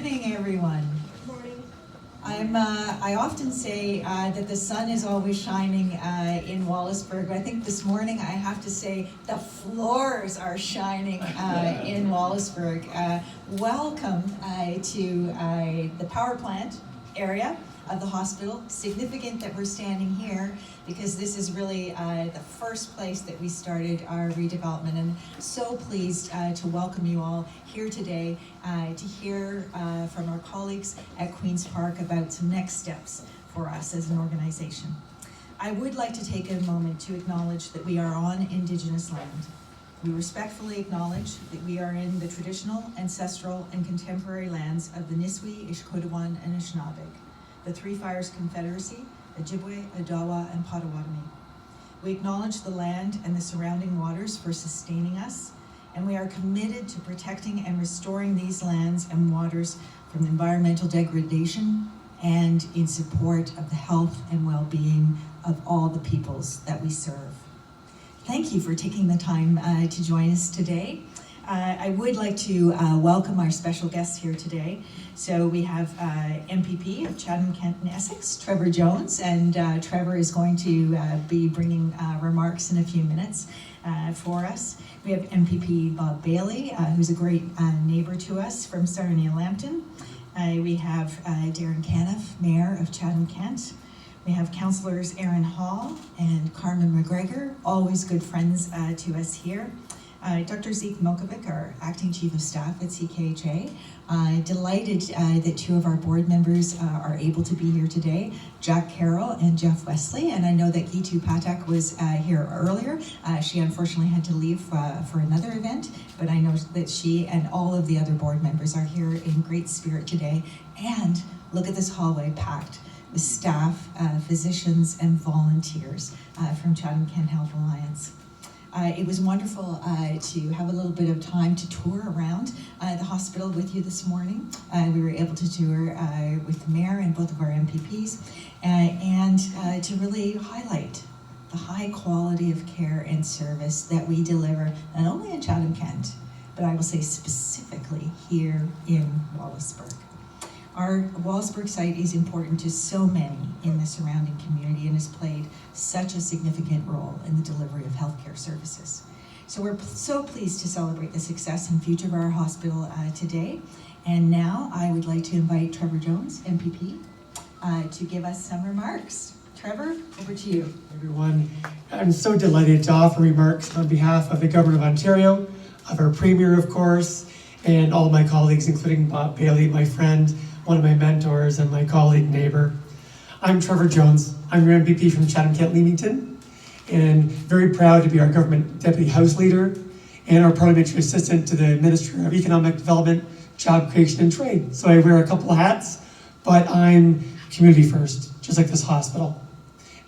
morning, everyone. Good morning. I often say that the sun is always shining in Wallaceburg. I think this morning I have to say the floors are shining in Wallaceburg. Welcome to the power plant area of the hospital. Significant that we're standing here because this is really the first place that we started our redevelopment, and so pleased to welcome you all here today to hear from our colleagues at Queen's Park about some next steps for us as an organization. I would like to take a moment to acknowledge that we are on Indigenous land. We respectfully acknowledge that we are in the traditional, ancestral, and contemporary lands of the Niswi, Ishkodawan, and Anishinaabe, the Three Fires Confederacy, Ojibwe, Odawa, and Potawatomi. We acknowledge the land and the surrounding waters for sustaining us, and we are committed to protecting and restoring these lands and waters from environmental degradation and in support of the health and well-being of all the peoples that we serve. Thank you for taking the time to join us today. I would like to welcome our special guests here today. So we have MPP of Chatham-Kent and Essex, Trevor Jones, and Trevor is going to be bringing remarks in a few minutes for us. We have MPP Bob Bailey, who's a great neighbor to us from Sarnia-Lambton. We have Darren Caniff, Mayor of Chatham-Kent. We have Councillors Aaron Hall and Carmen McGregor, always good friends to us here. Dr. Zeke Milkovic, our Acting Chief of Staff at CKHA. Delighted that two of our board members are able to be here today, Jack Carroll and Jeff Wesley. And I know that Gitu Patak was here earlier. She unfortunately had to leave for another event, but I know that she and all of the other board members are here in great spirit today. And look at this hallway packed with staff, physicians, and volunteers from Chatham-Kent Health Alliance. It was wonderful to have a little bit of time to tour around the hospital with you this morning. We were able to tour with the mayor and both of our MPPs and to really highlight the high quality of care and service that we deliver, not only in Chatham-Kent, but I will say specifically here in Wallaceburg. Our Wallaceburg site is important to so many in the surrounding community and has played such a significant role in the delivery of healthcare services. So we're so pleased to celebrate the success and future of our hospital today. And now I would like to invite Trevor Jones, MPP, to give us some remarks. Trevor, over to you. Everyone, I'm so delighted to offer remarks on behalf of the Government of Ontario, of our Premier, of course, and all my colleagues, including Bob Bailey, my friend, one of my mentors and my colleague neighbor. I'm Trevor Jones. I'm your MPP from Chatham-Kent-Leamington, and very proud to be our Government Deputy House Leader and our Parliamentary Assistant to the Minister of Economic Development, Job Creation and Trade. So I wear a couple of hats, but I'm community first, just like this hospital.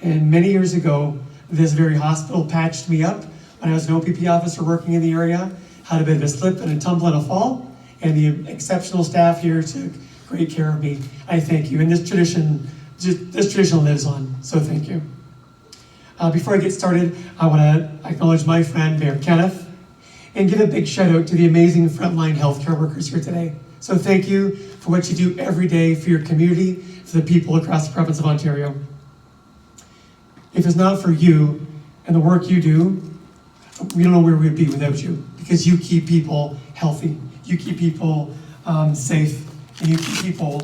And many years ago, this very hospital patched me up when I was an OPP officer working in the area, had a bit of a slip and a tumble and a fall, and the exceptional staff here took great care of me. I thank you, and this tradition lives on, so thank you. Before I get started, I want to acknowledge my friend, Mayor Kenneth, and give a big shout out to the amazing frontline healthcare workers here today. So thank you for what you do every day for your community, for the people across the province of Ontario. If it's not for you and the work you do, we don't know where we'd be without you, because you keep people healthy, you keep people safe, and you keep people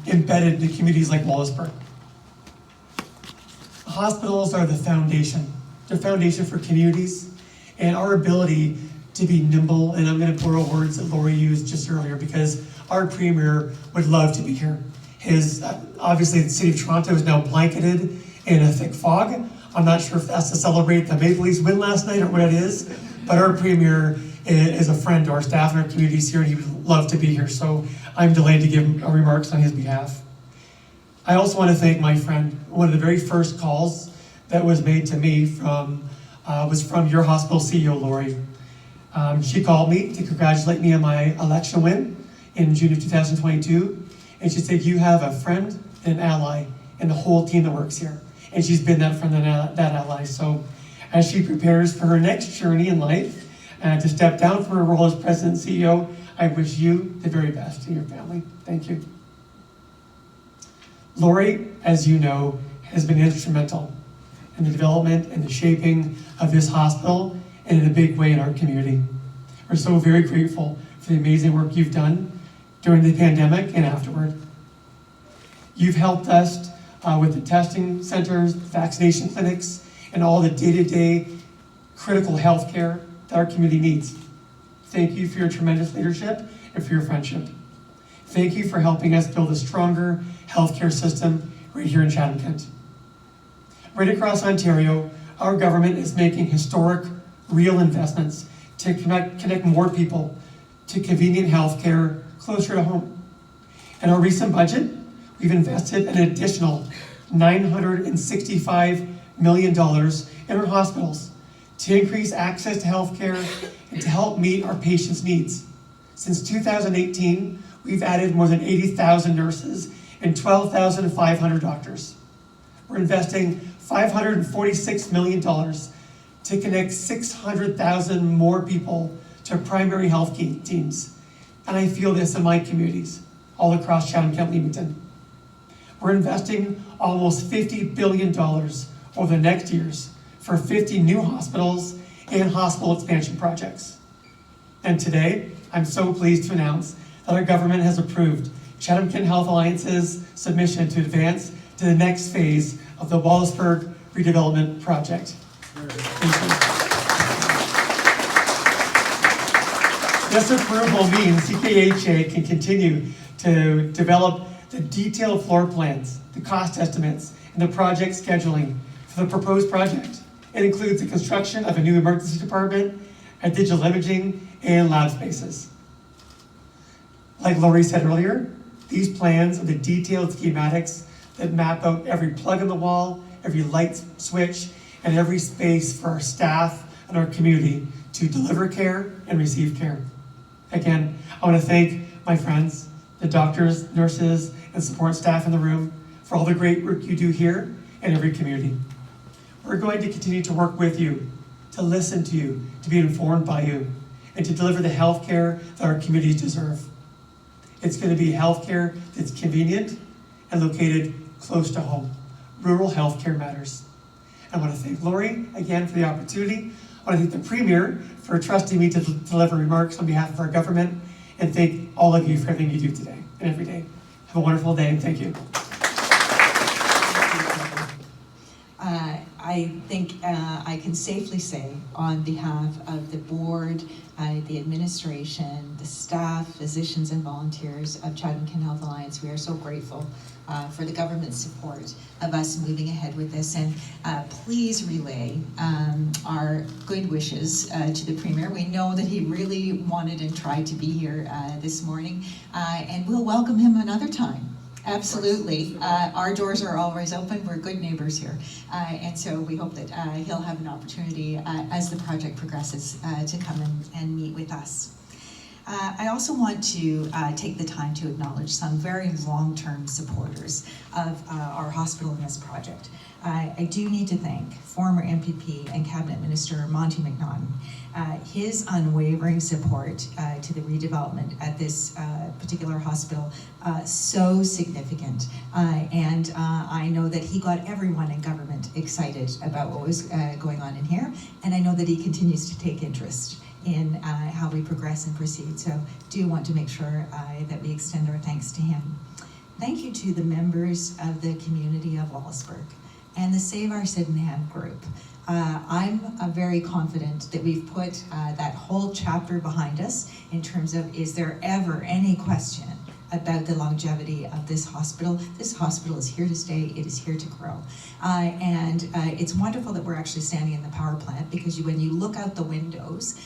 embedded in communities like Wallaceburg. Hospitals are the foundation. They're foundation for communities, and our ability to be nimble, and I'm going to borrow words that Lori used just earlier, because our Premier would love to be here. Obviously the City of Toronto is now blanketed in a thick fog. I'm not sure if that's to celebrate the Maple Leafs win last night or what it is, but our Premier is a friend to our staff and our communities here, and he would love to be here. So I'm delighted to give remarks on his behalf. I also want to thank my friend. One of the very first calls that was made to me was from your hospital CEO, Lori. She called me to congratulate me on my election win in June of 2022. And she said, you have a friend and an ally in the whole team that works here. And she's been that friend and that ally. So as she prepares for her next journey in life, to step down from her role as President and CEO, I wish you the very best in your family. Thank you. Lori, as you know, has been instrumental in the development and the shaping of this hospital and in a big way in our community. We're so very grateful for the amazing work you've done during the pandemic and afterward. You've helped us with the testing centers, vaccination clinics, and all the day-to-day critical health care that our community needs. Thank you for your tremendous leadership and for your friendship. Thank you for helping us build a stronger healthcare system right here in Chatham-Kent. Right across Ontario, our government is making historic, real investments to connect more people to convenient healthcare closer to home. In our recent budget, we've invested an additional $965 million in our hospitals to increase access to healthcare and to help meet our patients' needs. Since 2018, we've added more than 80,000 nurses and 12,500 doctors. We're investing $546 million to connect 600,000 more people to primary health teams. And I feel this in my communities all across Chatham-Kent, Leamington. We're investing almost $50 billion over the next years for 50 new hospitals and hospital expansion projects. And today, I'm so pleased to announce that our government has approved Chatham-Kent Health Alliance's submission to advance to the next phase of the Wallaceburg Redevelopment Project. This approval means CKHA can continue to develop the detailed floor plans, the cost estimates, and the project scheduling for the proposed project. It includes the construction of a new emergency department, a digital imaging, and lab spaces. Like Lori said earlier, these plans are the detailed schematics that map out every plug in the wall, every light switch, and every space for our staff and our community to deliver care and receive care. Again, I want to thank my friends, the doctors, nurses, and support staff in the room for all the great work you do here in every community. We're going to continue to work with you, to listen to you, to be informed by you, and to deliver the health care that our communities deserve. It's going to be health care that's convenient and located close to home. Rural health care matters. I want to thank Lori again for the opportunity. I want to thank the Premier for trusting me to deliver remarks on behalf of our government, and thank all of you for everything you do today and every day. Have a wonderful day, and thank you. I think I can safely say on behalf of the board, the administration, the staff, physicians, and volunteers of Chatham-Kent Health Alliance, we are so grateful for the government's support of us moving ahead with this. And please relay our good wishes to the Premier. We know that he really wanted and tried to be here this morning, and we'll welcome him another time. Absolutely. Our doors are always open. We're good neighbors here. And so we hope that he'll have an opportunity as the project progresses to come and meet with us. I also want to take the time to acknowledge some very long-term supporters of our hospital in this project. I do need to thank former MPP and Cabinet Minister Monty McNaughton. His unwavering support to the redevelopment at this particular hospital, so significant. And I know that he got everyone in government excited about what was going on in here, and I know that he continues to take interest in how we progress and proceed. So do want to make sure that we extend our thanks to him. Thank you to the members of the community of Wallaceburg and the Save Our Sydenham group. I'm very confident that we've put that whole chapter behind us in terms of, is there ever any question about the longevity of this hospital? This hospital is here to stay, it is here to grow. And it's wonderful that we're actually standing in the power plant, because when you look out the windows,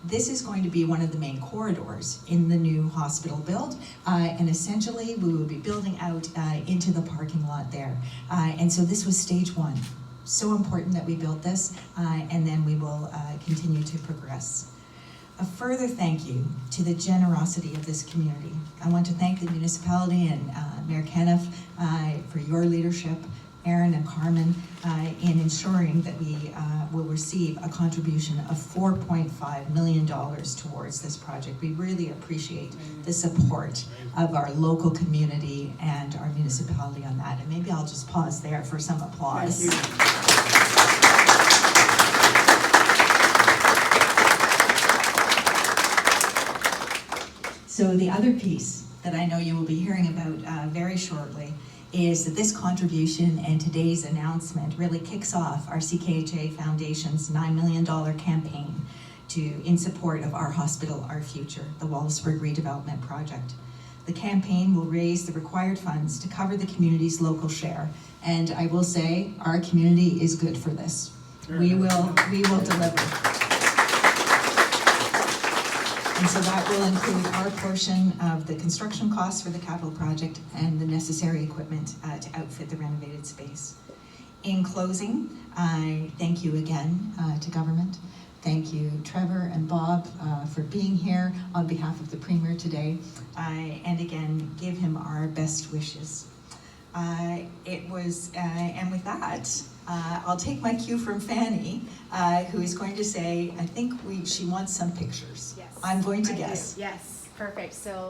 this is going to be one of the main corridors in the new hospital build, and essentially we will be building out into the parking lot there. And so this was stage one. So important that we built this, and then we will continue to progress. A further thank you to the generosity of this community. I want to thank the municipality and Mayor Kenneth for your leadership Aaron and Carmen in ensuring that we will receive a contribution of $4.5 million towards this project. We really appreciate the support of our local community and our municipality on that. And maybe I'll just pause there for some applause. So the other piece that I know you will be hearing about very shortly is that this contribution and today's announcement really kicks off our CKHA Foundation's $9 million campaign in support of Our Hospital, Our Future, the Wallaceburg Redevelopment Project. The campaign will raise the required funds to cover the community's local share, and I will say our community is good for this. We will deliver. And so that will include our portion of the construction costs for the capital project and the necessary equipment to outfit the renovated space. In closing, I thank you again to government. Thank you, Trevor and Bob, for being here on behalf of the Premier today. And again, give him our best wishes. And with that, I'll take my cue from Fanny, who is going to say, I think she wants some pictures. Yes, I'm going to I guess. do. Yes, perfect. So